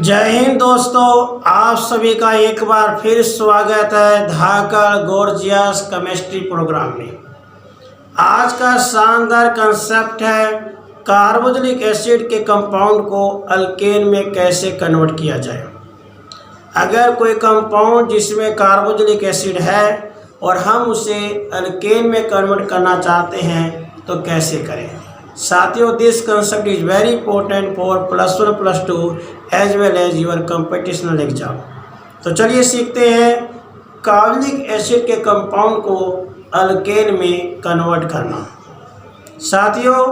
जय हिंद दोस्तों, आप सभी का एक बार फिर स्वागत है धाकड़ गॉर्जियस केमिस्ट्री प्रोग्राम में। आज का शानदार कंसेप्ट है कार्बोक्सिलिक एसिड के कंपाउंड को अल्केन में कैसे कन्वर्ट किया जाए। अगर कोई कंपाउंड जिसमें कार्बोक्सिलिक एसिड है और हम उसे अल्केन में कन्वर्ट करना चाहते हैं तो कैसे करें। साथियों, this concept is very important for +1 +2 as well as your competitional exam. तो चलिए सीखते हैं कार्बोक्सिलिक एसिड के कंपाउंड को अल्केन में कन्वर्ट करना। साथियों,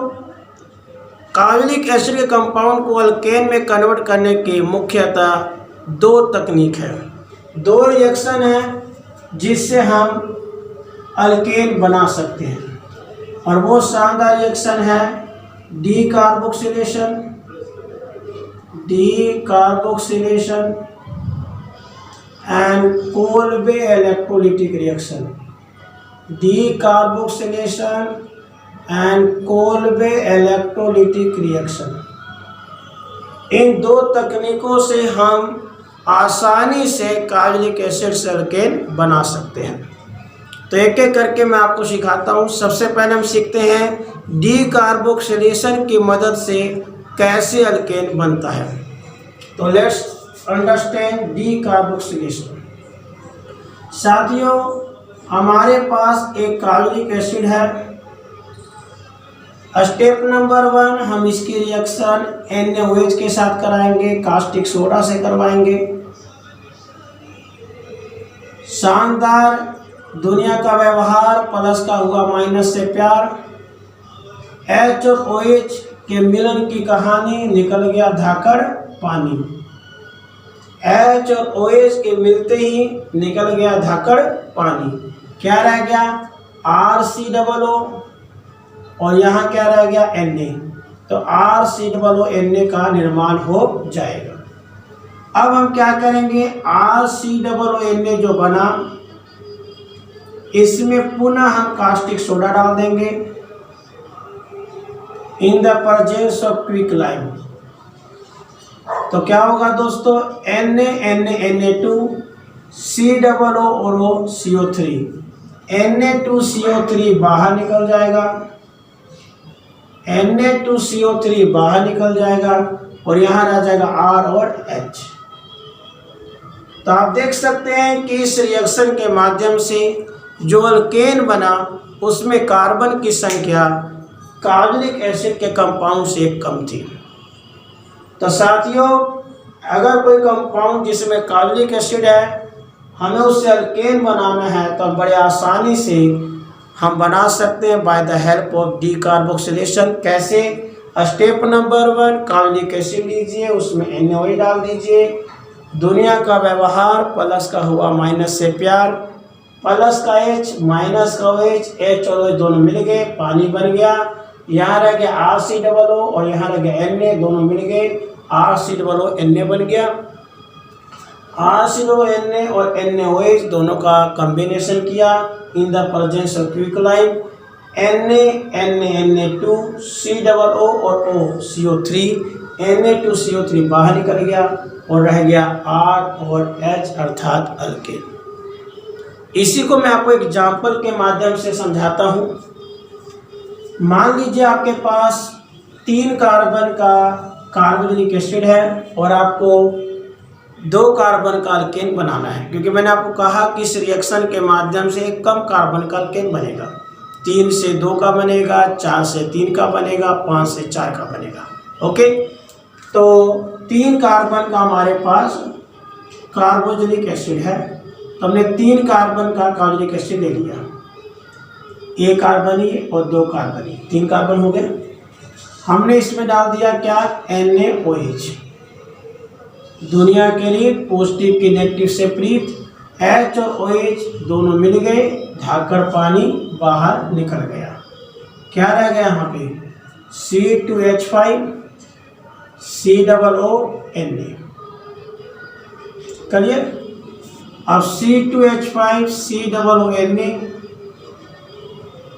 कार्बोक्सिलिक एसिड के कंपाउंड को अल्केन में कन्वर्ट करने की मुख्यतः दो तकनीक है, दो रिएक्शन है जिससे हम अल्केन बना सकते हैं। और वो शानदार रिएक्शन है decarboxylation and Kolbe electrolytic reaction. Decarboxylation and Kolbe electrolytic reaction. इन दो तकनीकों से हम आसानी से कार्बोक्सिलिक एसिड से अल्केन बना सकते हैं। तो एक एक करके मैं आपको सिखाता हूँ। सबसे पहले हम सीखते हैं डीकार्बोक्सिलेशन की मदद से कैसे अल्केन बनता है। तो लेट्स अंडरस्टैंड डीकार्बोक्सिलेशन। साथियों, हमारे पास एक कार्बोक्सिलिक एसिड है। स्टेप नंबर 1, हम इसकी रिएक्शन NaOH के साथ कराएंगे, कास्टिक सोडा से करवाएंगे। शानदार दुनिया का व्यवहार, प्लस का हुआ माइनस से प्यार। H और OH के मिलन की कहानी, निकल गया धाकड़ पानी। H और OH के मिलते ही निकल गया धाकड़ पानी। क्या रह गया? RCOO और यहाँ क्या रह गया? Na। तो RCOO का निर्माण हो जाएगा। अब हम क्या करेंगे? RCOO जो बना इसमें पुनः हम कास्टिक सोडा डाल देंगे in the presence of quicklime. तो क्या होगा दोस्तों? Na2 COO और CO3। Na2CO3 बाहर निकल जाएगा, Na2CO3 बाहर निकल जाएगा और यहाँ रह जाएगा R और H। तो आप देख सकते हैं कि इस रिएक्शन के माध्यम से जो अल्केन बना उसमें कार्बन की संख्या कार्बोक्सिलिक एसिड के कंपाउंड से कम थी। तो साथियों, अगर कोई कंपाउंड जिसमें कार्बोक्सिलिक एसिड है हमें उससे अल्केन बनाना है तो बड़े आसानी से हम बना सकते हैं by the help of decarboxylation. कैसे? स्टेप नंबर 1, कार्बोक्सिलिक एसिड लीजिए, उसमें NaOH डाल दीजिए। दुनिया का व्यवहार, प्लस का हुआ माइनस से प्यार। प्लस का H माइनस का OH, H और OH दोनों मिल गए, पानी बन गया। यहाँ रह गया RCOO और यहाँ रह गया Na, दोनों मिल गए, RCOO Na बन गया। RCOO Na और NaOH दोनों का कॉम्बिनेशन किया in the presence of quicklime. Na2 COO और O CO3। Na2CO3 बाहर निकल गया और रह गया R और H अर्थात अल्केन। इसी को मैं आपको एग्जाम्पल के माध्यम से समझाता हूँ। मान लीजिए आपके पास 3 कार्बन का कार्बोक्सिलिक एसिड है और आपको 2 कार्बन का अल्केन बनाना है, क्योंकि मैंने आपको कहा कि इस रिएक्शन के माध्यम से एक कम कार्बन का अल्केन बनेगा। 3 से 2 का बनेगा, 4 से 3 का बनेगा, 5 से 4 का बनेगा। ओके, तो 3 कार्बन का हमारे पास कार्बोक्सिलिक एसिड है। तो हमने 3 कार्बन का कार्बोक्सिलिक एसिड ले लिया, 1 कार्बन और 2 कार्बन, 3 कार्बन हो गए। हमने इसमें डाल दिया क्या? NaOH। दुनिया के लिए पॉजिटिव की नेगेटिव से प्रीत। H और OH दोनों मिल गए, धाकड़ पानी बाहर निकल गया। क्या रह गया यहाँ पे? C2H5 COO Na। क्लियर? अब C2H5 COO Na,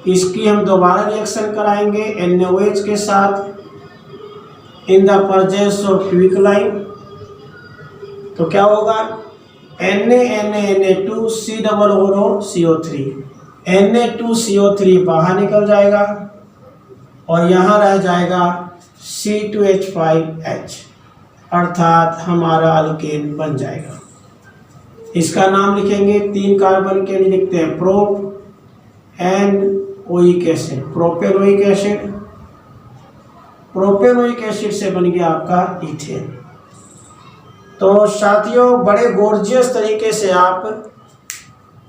इसकी हम दोबारा रिएक्शन कराएंगे NaOH के साथ in the presence of quicklime. तो क्या होगा Na2CO3 Na2CO3 बाहर निकल जाएगा और यहाँ रह जाएगा C2H5H, अर्थात हमारा अल्केन बन जाएगा। इसका नाम लिखेंगे, 3 कार्बन के लिए लिखते हैं प्रोपेनोइक एसिड। प्रोपेनोइक एसिड से बन गया आपका इथेन। तो साथियों, बड़े गॉर्जियस तरीके से आप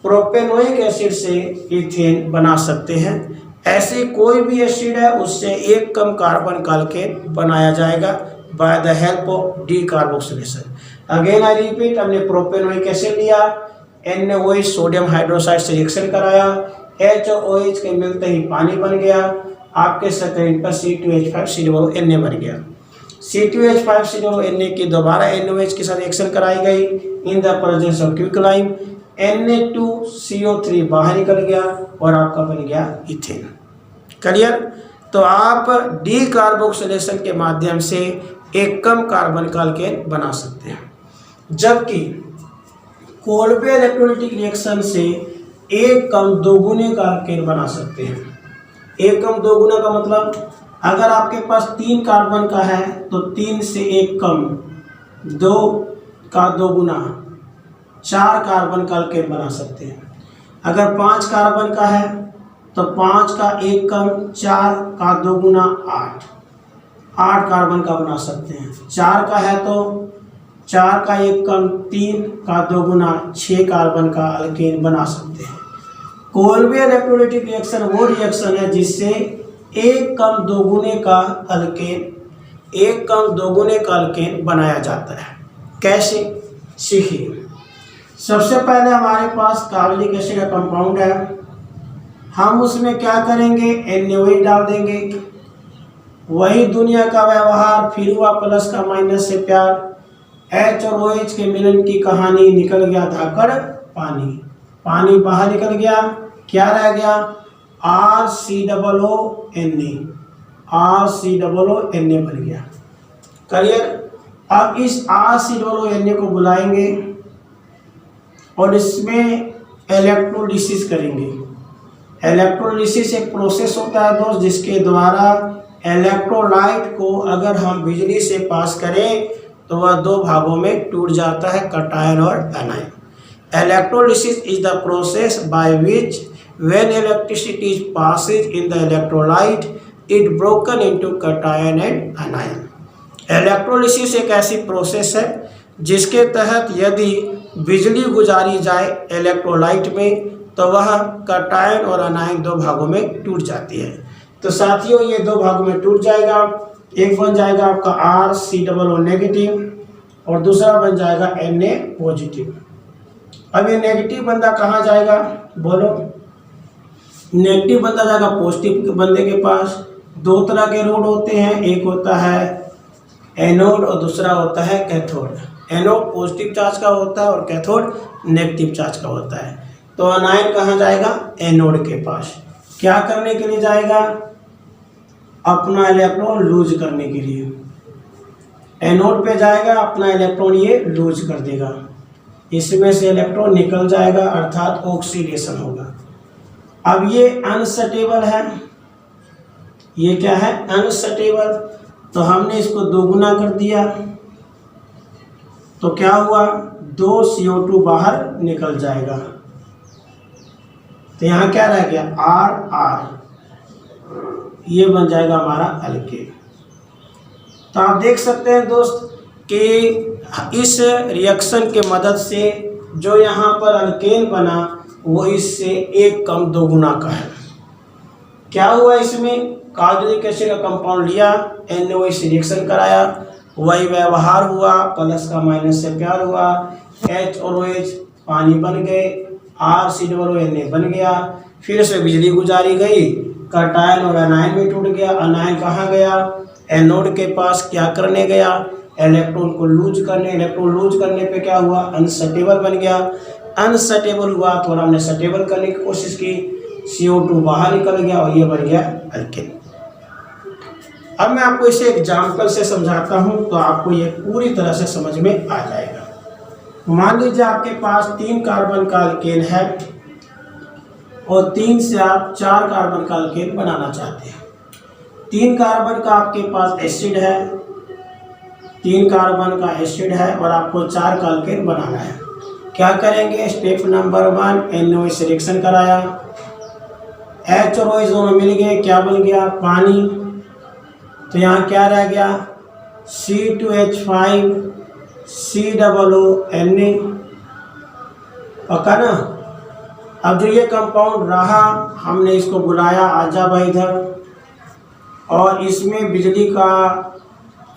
प्रोपेनोइक एसिड से इथेन बना सकते हैं। ऐसी कोई भी एसिड है उससे एक कम कार्बन का अल्केन बनाया जाएगा by the help of decarboxylation. Again I repeat, हमने प्रोपेनोइक एसिड लिया, NaOH सोडियम हाइड्रोक्साइड से रिएक्शन कराया, H और OH के मिलते ही पानी बन गया, आपके स्क्रीन पर C2H5CONA बन गया। C2H5CONA की दोबारा NaOH के साथ रिएक्शन कराई गई in the presence of quicklime, Na2CO3 बाहर निकल गया और आपका बन गया इथेन। क्लियर? तो आप डीकार्बोक्सिलेशन के माध्यम से एक कम कार्बन का अल्केन बना सकते हैं, जबकि कोल्बे इलेक्ट्रोलाइटिक रिएक्शन से एक कम दोगुने का अल्केन बना सकते हैं। एक कम दोगुना का मतलब, अगर आपके पास 3 कार्बन का है तो 3 से 1 कम, 2 का दोगुना 4 कार्बन का अल्केन बना सकते हैं। अगर 5 कार्बन का है तो 5 का 1 कम, 4 का दोगुना 8 कार्बन का बना सकते हैं। 4 का है तो 4 का 1 कम, 3 का दोगुना 6 कार्बन का अल्केन बना सकते हैं। कोल्बे इलेक्ट्रोलाइटिक रिएक्शन वो रिएक्शन है जिससे एक कम दोगुने का अल्केन बनाया जाता है। कैसे? सीखिए। सबसे पहले हमारे पास कार्बोनिक एसिड का कंपाउंड है, हम उसमें क्या करेंगे, NaOH डाल देंगे। वही दुनिया का व्यवहार, फिर हुआ प्लस का माइनस से प्यार, H और OH के मिलन की कहानी, निकल गया धाकड़ पानी, पानी बाहर निकल गया, क्या रह गया, RCOONA बन गया। क्लियर? अब इस RCOONA को बुलाएंगे और इसमें इलेक्ट्रोलिसिस करेंगे। इलेक्ट्रोलिसिस एक प्रोसेस होता है दोस्त, जिसके द्वारा इलेक्ट्रोलाइट को अगर हम बिजली से पास करें तो वह 2 भागों में टूट जाता है, कटायन और anion. Electrolysis is the process by which when electricity passes in the electrolyte it broken into cation and anion। Electrolysis एक ऐसी प्रोसेस है जिसके तहत यदि बिजली गुजारी जाए इलेक्ट्रोलाइट में तो वह कटायन और अनायन 2 भागों में टूट जाती है। तो साथियों, ये 2 भागों में टूट जाएगा, एक बन जाएगा आपका RCOO नेगेटिव और दूसरा बन जाएगा Na पॉजिटिव। अब ये नेगेटिव बंदा कहाँ जाएगा, बोलो? नेगेटिव बंदा जाएगा पॉजिटिव बंदे के पास। 2 तरह के रोड होते हैं, एक होता है एनोड और दूसरा होता है कैथोड। एनोड पॉजिटिव चार्ज का होता है और कैथोड नेगेटिव चार्ज का होता है। तो अनायन कहाँ जाएगा, एनोड के पास। क्या करने के लिए जाएगा, अपना इलेक्ट्रॉन लूज करने के लिए। एनोड पे जाएगा, अपना इलेक्ट्रॉन ये लूज कर देगा, इसमें से इलेक्ट्रॉन निकल जाएगा, अर्थात ऑक्सीडेशन होगा। अब ये अनस्टेबल है, ये क्या है, अनस्टेबल। तो हमने इसको दोगुना कर दिया तो क्या हुआ, 2 CO2 बाहर निकल जाएगा। तो यहाँ क्या रह गया, R, ये बन जाएगा हमारा अल्केन। तो आप देख सकते हैं दोस्त कि इस रिएक्शन के मदद से जो यहाँ पर अल्केन बना वो इससे एक कम दोगुना का है। क्या हुआ, इसमें कार्बोनिक एसिड का कंपाउंड लिया, NaOH से रिएक्शन कराया, वही व्यवहार हुआ, प्लस का माइनस से प्यार हुआ, H और OH पानी बन गए, RCOONA बन गया, फिर से बिजली गुजारी गई, कटायन और अनायन में टूट गया। अनायन कहाँ गया, एनोड के पास। क्या करने गया, इलेक्ट्रॉन को लूज करने। इलेक्ट्रॉन लूज करने पे क्या हुआ, अनस्टेबल बन गया। अनस्टेबल हुआ तो हमने स्टेबल करने की कोशिश की, CO2 बाहर निकल गया और ये बन गया अल्केन। अब मैं आपको इसे एग्जाम्पल से समझाता हूँ तो आपको ये पूरी तरह से समझ में आ जाएगा। मान लीजिए आपके पास 3 कार्बन का अल्केन है और 3 से आप 4 कार्बन का अल्केन बनाना चाहते हैं। 3 कार्बन का आपके पास एसिड है, 3 कार्बन का एसिड है और आपको 4 का अल्केन बनाना है। क्या करेंगे? स्टेप नंबर 1, NO से रिएक्शन कराया, H और OH दोनों मिल गए, क्या बन गया? पानी। तो यहाँ क्या रह गया? C2H5 COONA, पक्का ना? अब जो ये कंपाउंड रहा, हमने इसको बुलाया, आजा भाई इधर, और इसमें बिजली का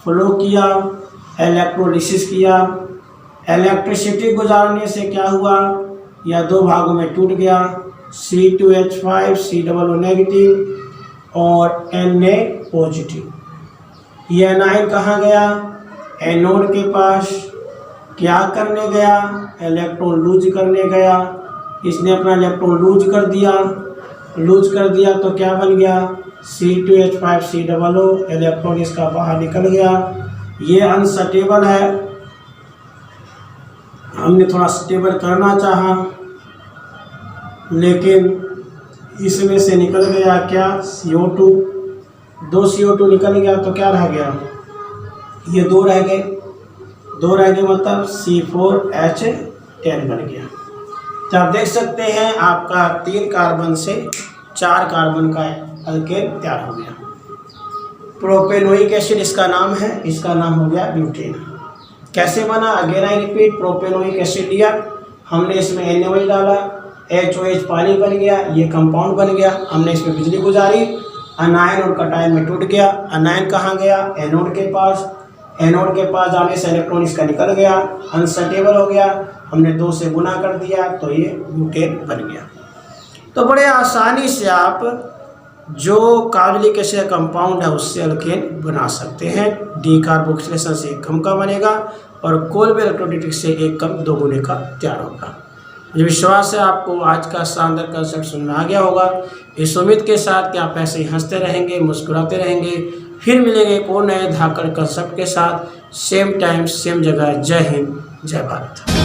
फ्लो किया, इलेक्ट्रोलिसिस किया। इलेक्ट्रिसिटी गुजारने से क्या हुआ? यह 2 भागों में टूट गया, C2H5 COO नेगेटिव और Na पॉजिटिव। ये एनाइन कहाँ गया? एनोड के पास। क्या करने गया? इलेक्ट्रॉन लूज करने गया। इसने अपना इलेक्ट्रॉन लूज कर दिया तो क्या बन गया? C2H5 COO, इलेक्ट्रॉन इसका बाहर निकल गया। ये अनस्टेबल है, हमने थोड़ा स्टेबल करना चाहा, लेकिन इसमें से निकल गया क्या? CO2, 2 CO2 निकल गया तो क्या रह गया? ये 2 रह गए मतलब C4H10 बन गया। तो आप देख सकते हैं आपका 3 कार्बन से 4 कार्बन का अल्केन तैयार हो गया। प्रोपेनोइक एसिड इसका नाम है, इसका नाम हो गया ब्यूटेन। कैसे बना? Again I repeat, propanoic acid लिया, हमने इसमें NaOH डाला, HOH पानी बन गया, ये कंपाउंड बन गया, हमने इसमें बिजली गुजारी, अनायन और कटायन में टूट गया। अनायन कहाँ गया? एनोड के पास। एनोड के पास जाने से इलेक्ट्रॉन इसका निकल गया, अनस्टेबल हो गया, हमने 2 से गुना कर दिया तो ये ब्यूटेन बन गया। तो बड़े आसानी से आप जो कार्बोनिक एसिड कंपाउंड है उससे अल्केन बना सकते हैं। डीकार्बोक्सिलेशन से 1 कम का बनेगा और कोल्ब इलेक्ट्रोलिटिक से 1 कम 2 गुने का तैयार होगा। मुझे विश्वास है आपको आज का शानदार कंसेप्ट समझ में आ गया होगा। इस उम्मीद के साथ कि आप ऐसे ही हंसते रहेंगे, मुस्कुराते रहेंगे। फिर मिलेंगे एक और नए धाकड़ कंसेप्ट के साथ, सेम टाइम सेम जगह। जय हिंद, जय भारत।